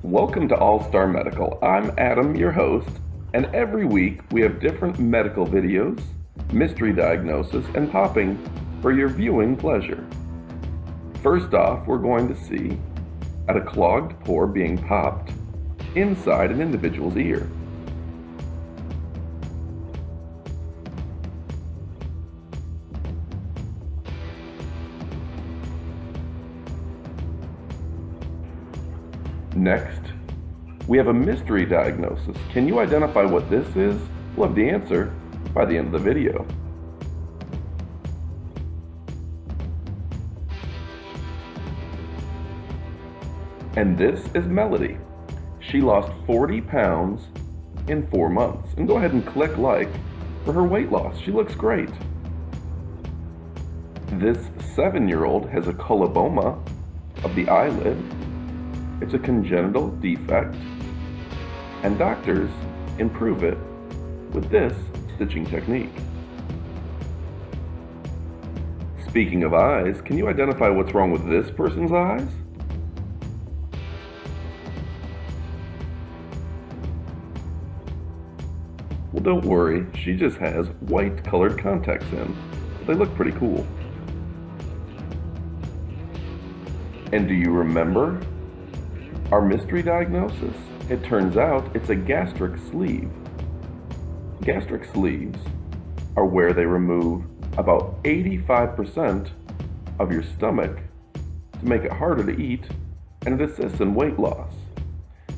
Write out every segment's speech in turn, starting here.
Welcome to All Star Medical. I'm Adam, your host, and every week we have different medical videos, mystery diagnosis, and popping for your viewing pleasure. First off, we're going to see at a clogged pore being popped inside an individual's ear. Next, we have a mystery diagnosis. Can you identify what this is? We'll have the answer by the end of the video. And this is Melody. She lost 40 pounds in 4 months. And go ahead and click like for her weight loss. She looks great. This 7-year-old has a coloboma of the eyelid. It's a congenital defect, and doctors improve it with this stitching technique. Speaking of eyes, can you identify what's wrong with this person's eyes? Well, don't worry, she just has white colored contacts in. They look pretty cool. And do you remember our mystery diagnosis? It turns out it's a gastric sleeve. Gastric sleeves are where they remove about 85% of your stomach to make it harder to eat, and it assists in weight loss.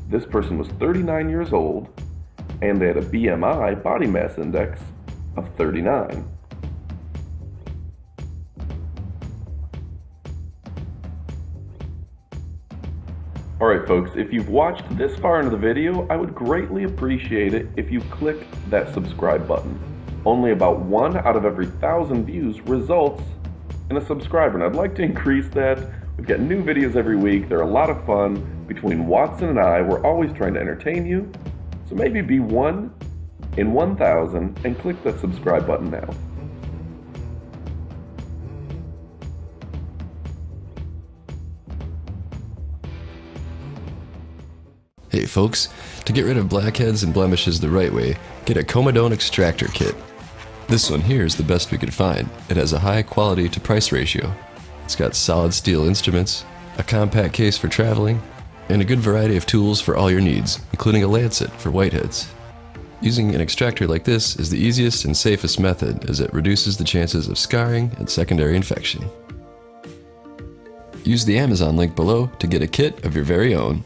This person was 39 years old, and they had a BMI, body mass index, of 39. Alright folks, if you've watched this far into the video, I would greatly appreciate it if you click that subscribe button. Only about 1 out of every 1,000 views results in a subscriber, and I'd like to increase that. We've got new videos every week. They're a lot of fun. Between Watson and I, we're always trying to entertain you. So maybe be 1 in 1,000 and click that subscribe button now. Hey folks, to get rid of blackheads and blemishes the right way, get a Comedone Extractor kit. This one here is the best we could find. It has a high quality to price ratio. It's got solid steel instruments, a compact case for traveling, and a good variety of tools for all your needs, including a lancet for whiteheads. Using an extractor like this is the easiest and safest method, as it reduces the chances of scarring and secondary infection. Use the Amazon link below to get a kit of your very own.